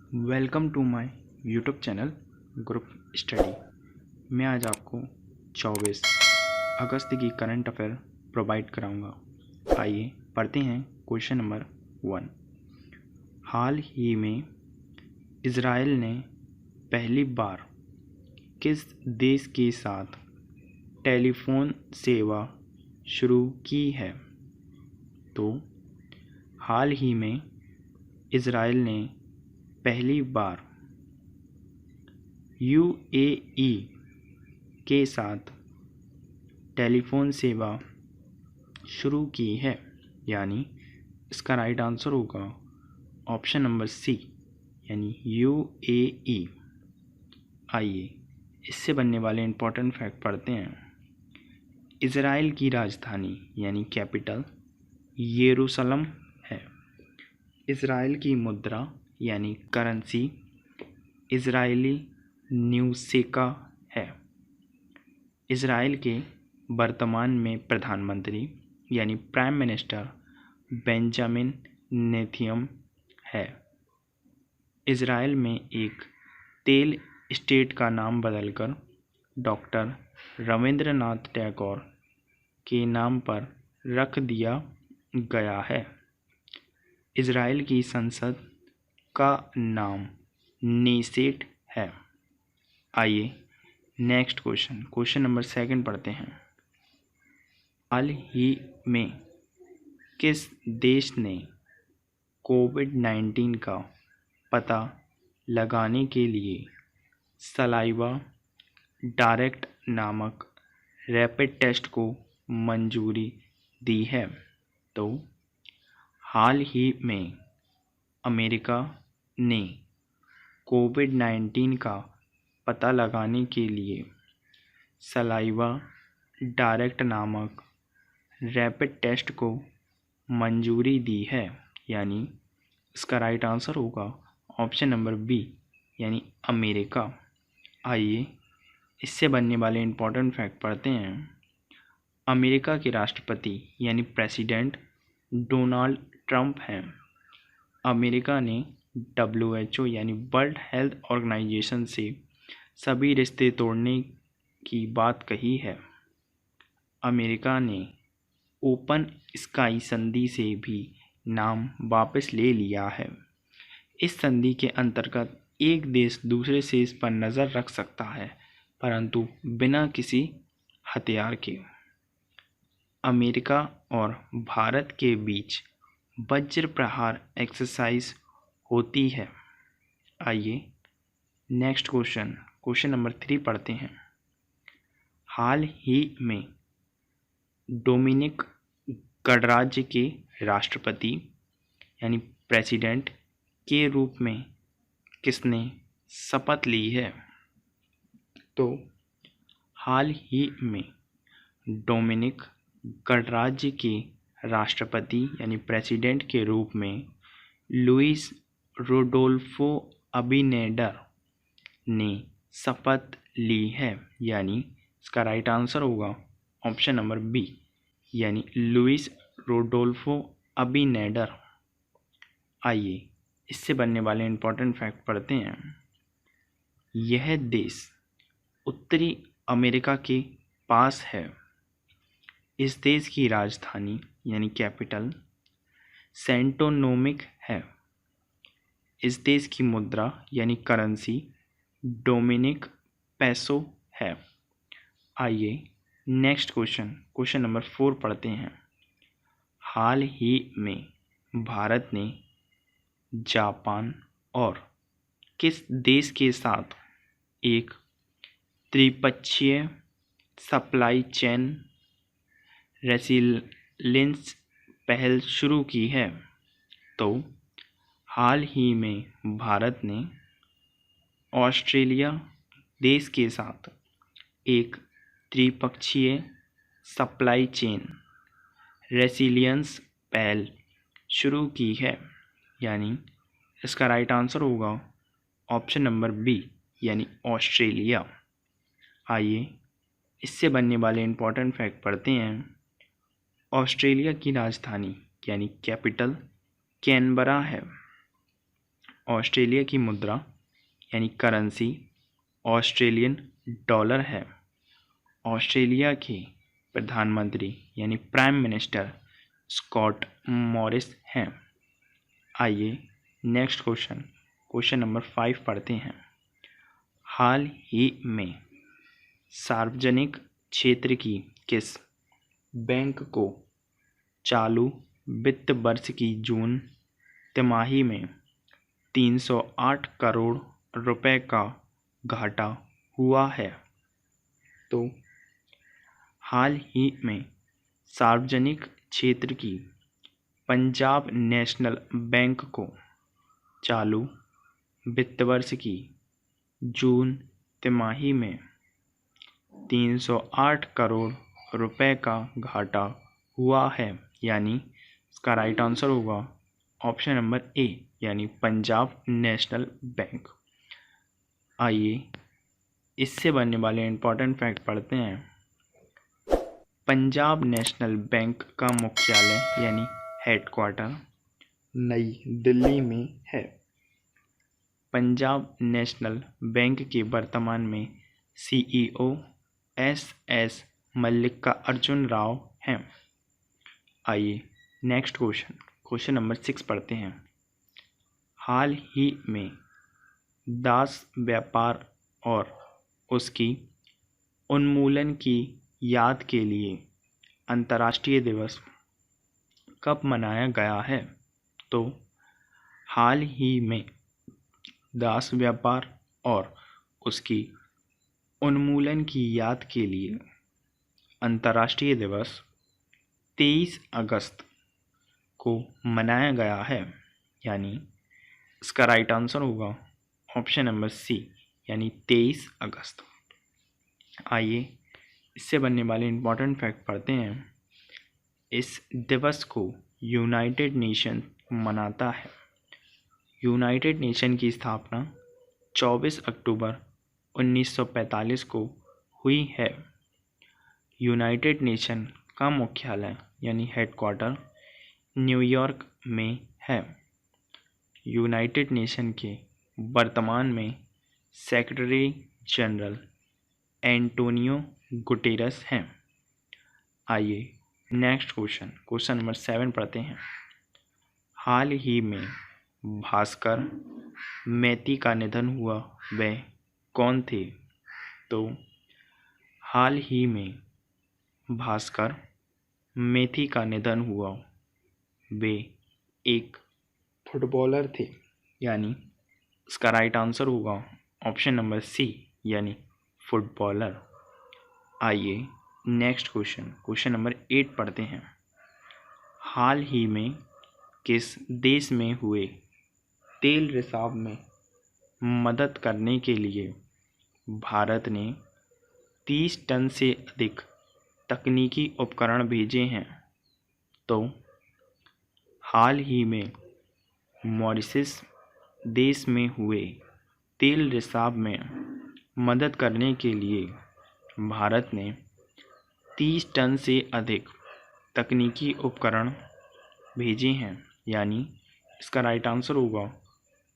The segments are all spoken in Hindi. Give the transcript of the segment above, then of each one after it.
Welcome to my YouTube channel group study. मैं आज आपको 24 अगस्त की करंट अफेयर प्रोवाइड कराऊंगा। आइए पढ़ते हैं क्वेश्चन नंबर 1। हाल ही में इज़राइल ने पहली बार किस देश के साथ टेलीफोन सेवा शुरू की है? तो हाल ही में इज़राइल ने पहली बार यूएई के साथ टेलीफोन सेवा शुरू की है, यानी इसका राइट आंसर होगा ऑप्शन नंबर सी, यानी यूएई। आइए इससे बनने वाले इम्पोर्टेंट फैक्ट पढ़ते हैं। इज़राइल की राजधानी यानी कैपिटल यरूशलेम है। इज़राइल की मुद्रा यानी करेंसी इज़राइली न्यूसेका है। इज़राइल के वर्तमान में प्रधानमंत्री यानी प्राइम मिनिस्टर बेंजामिन नेतन्याहू है। इज़राइल में एक तेल स्टेट का नाम बदलकर डॉक्टर रविंद्रनाथ टैगोर के नाम पर रख दिया गया है। इज़राइल की संसद का नाम नेसेट है। आइए नेक्स्ट क्वेश्चन नंबर 2 पढ़ते हैं। हाल ही में किस देश ने कोविड-19 का पता लगाने के लिए सलाइवा डायरेक्ट नामक रैपिड टेस्ट को मंजूरी दी है? तो हाल ही में अमेरिका ने कोविड-19 का पता लगाने के लिए सलाइवा डायरेक्ट नामक रैपिड टेस्ट को मंजूरी दी है, यानी इसका राइट आंसर होगा ऑप्शन नंबर बी, यानी अमेरिका। आइए इससे बनने वाले इम्पोर्टेंट फैक्ट पढ़ते हैं। अमेरिका के राष्ट्रपति यानी प्रेसिडेंट डोनाल्ड ट्रंप हैं। अमेरिका ने WHO यानी वर्ल्ड हेल्थ ऑर्गेनाइजेशन से सभी रिश्ते तोड़ने की बात कही है। अमेरिका ने ओपन स्काई संधि से भी नाम वापस ले लिया है। इस संधि के अंतर्गत एक देश दूसरे देश पर नज़र रख सकता है, परंतु बिना किसी हथियार के। अमेरिका और भारत के बीच वज्र प्रहार एक्सरसाइज होती है। आइए नेक्स्ट क्वेश्चन नंबर 3 पढ़ते हैं। हाल ही में डोमिनिक गणराज्य के राष्ट्रपति यानी प्रेसिडेंट के रूप में किसने शपथ ली है? तो हाल ही में डोमिनिक गणराज्य के राष्ट्रपति यानी प्रेसिडेंट के रूप में लुइस रोडोल्फो अबिनेडर ने शपथ ली है, यानी इसका राइट आंसर होगा ऑप्शन नंबर बी, यानी लुइस रोडोल्फो अबिनेडर। आइए इससे बनने वाले इम्पोर्टेंट फैक्ट पढ़ते हैं। यह देश उत्तरी अमेरिका के पास है। इस देश की राजधानी यानी कैपिटल सेंटोनोमिक है। इस देश की मुद्रा यानी करेंसी डोमिनिक पेसो है। आइए नेक्स्ट क्वेश्चन नंबर 4 पढ़ते हैं। हाल ही में भारत ने जापान और किस देश के साथ एक त्रिपक्षीय सप्लाई चेन रेसिलियंस पहल शुरू की है? तो हाल ही में भारत ने ऑस्ट्रेलिया देश के साथ एक त्रिपक्षीय सप्लाई चेन रेसिलियंस पहल शुरू की है, यानी इसका राइट आंसर होगा ऑप्शन नंबर बी, यानी ऑस्ट्रेलिया। आइए इससे बनने वाले इम्पोर्टेंट फैक्ट पढ़ते हैं। ऑस्ट्रेलिया की राजधानी यानी कैपिटल कैनबरा है। ऑस्ट्रेलिया की मुद्रा यानी करेंसी ऑस्ट्रेलियन डॉलर है। ऑस्ट्रेलिया के प्रधानमंत्री यानी प्राइम मिनिस्टर स्कॉट मॉरिस हैं। आइए नेक्स्ट क्वेश्चन नंबर 5 पढ़ते हैं। हाल ही में सार्वजनिक क्षेत्र की किस बैंक को चालू वित्त वर्ष की जून तिमाही में 308 करोड़ रुपए का घाटा हुआ है? तो हाल ही में सार्वजनिक क्षेत्र की पंजाब नेशनल बैंक को चालू वित्त वर्ष की जून तिमाही में 308 करोड़ रुपए का घाटा हुआ है, यानी इसका राइट आंसर होगा ऑप्शन नंबर ए यानी पंजाब नेशनल बैंक। आइए इससे बनने वाले इम्पोर्टेंट फैक्ट पढ़ते हैं। पंजाब नेशनल बैंक का मुख्यालय यानी हेडक्वार्टर नई दिल्ली में है। पंजाब नेशनल बैंक के वर्तमान में CEO S मल्लिकार्जुन राव हैं। आइए नेक्स्ट क्वेश्चन नंबर 6 पढ़ते हैं। हाल ही में दास व्यापार और उसकी उन्मूलन की याद के लिए अंतर्राष्ट्रीय दिवस कब मनाया गया है? तो हाल ही में दास व्यापार और उसकी उन्मूलन की याद के लिए अंतर्राष्ट्रीय दिवस 23 अगस्त को मनाया गया है, यानी इसका राइट आंसर होगा ऑप्शन नंबर सी यानी 23 अगस्त। आइए इससे बनने वाले इम्पोर्टेंट फैक्ट पढ़ते हैं। इस दिवस को यूनाइटेड नेशन मनाता है। यूनाइटेड नेशन की स्थापना 24 अक्टूबर 1945 को हुई है। यूनाइटेड नेशन का मुख्यालय यानी हेडक्वार्टर न्यूयॉर्क में है। यूनाइटेड नेशन के वर्तमान में सेक्रेटरी जनरल एंटोनियो गुटेरस हैं। आइए नेक्स्ट क्वेश्चन नंबर 7 पढ़ते हैं। हाल ही में भास्कर मैती का निधन हुआ, वह कौन थे? तो हाल ही में भास्कर मैती का निधन हुआ, वे एक फुटबॉलर थे, यानी इसका राइट आंसर होगा ऑप्शन नंबर सी यानी फुटबॉलर। आइए नेक्स्ट क्वेश्चन नंबर 8 पढ़ते हैं। हाल ही में किस देश में हुए तेल रिसाव में मदद करने के लिए भारत ने 30 टन से अधिक तकनीकी उपकरण भेजे हैं? तो हाल ही में मॉरिशस देश में हुए तेल रिसाव में मदद करने के लिए भारत ने 30 टन से अधिक तकनीकी उपकरण भेजे हैं, यानी इसका राइट आंसर होगा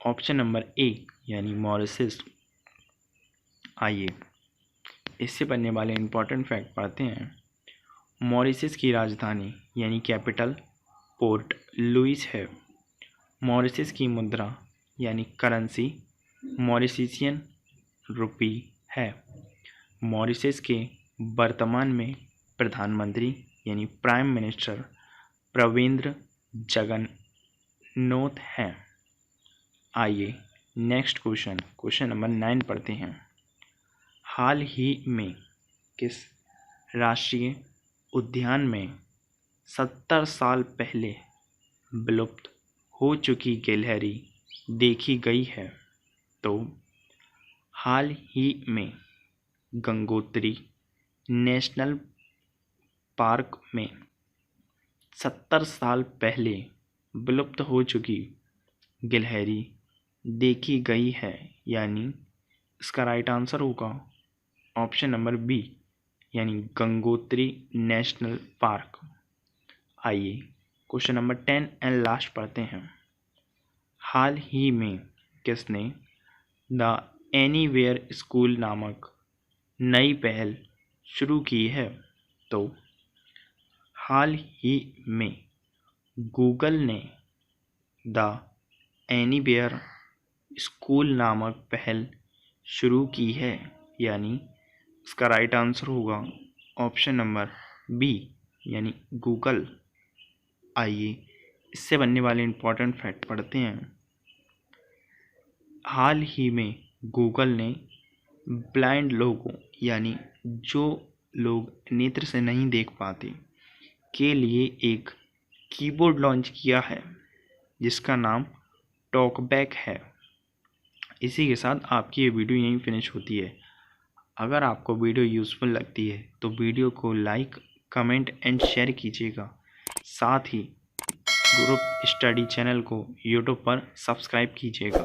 ऑप्शन नंबर ए यानी मॉरिशस। आइए इससे बनने वाले इम्पोर्टेंट फैक्ट पढ़ते हैं। मॉरिशस की राजधानी यानी कैपिटल पोर्ट लुइस है। मॉरिशस की मुद्रा यानी करेंसी मॉरिशसियन रुपी है। मॉरिशस के वर्तमान में प्रधानमंत्री यानी प्राइम मिनिस्टर प्रविंद्र जगन्नौथ हैं। आइए नेक्स्ट क्वेश्चन नंबर 9 पढ़ते हैं। हाल ही में किस राष्ट्रीय उद्यान में 70 साल पहले विलुप्त हो चुकी गिलहरी देखी गई है? तो हाल ही में गंगोत्री नेशनल पार्क में 70 साल पहले विलुप्त हो चुकी गिलहरी देखी गई है, यानी इसका राइट आंसर होगा ऑप्शन नंबर बी यानी गंगोत्री नेशनल पार्क। आइए क्वेश्चन नंबर 10 एंड लास्ट पढ़ते हैं। हाल ही में किसने द एनीवेयर स्कूल नामक नई पहल शुरू की है? तो हाल ही में गूगल ने द एनीवेयर स्कूल नामक पहल शुरू की है, यानी इसका राइट आंसर होगा ऑप्शन नंबर बी, यानी गूगल। आइए इससे बनने वाले इम्पोर्टेंट फैक्ट पढ़ते हैं। हाल ही में गूगल ने ब्लाइंड लोगों, यानी जो लोग नेत्र से नहीं देख पाते, के लिए एक कीबोर्ड लॉन्च किया है जिसका नाम टॉकबैक है। इसी के साथ आपकी ये वीडियो यहीं फिनिश होती है। अगर आपको वीडियो यूज़फुल लगती है तो वीडियो को लाइक, कमेंट एंड शेयर कीजिएगा। साथ ही ग्रुप स्टडी चैनल को यूट्यूब पर सब्सक्राइब कीजिएगा।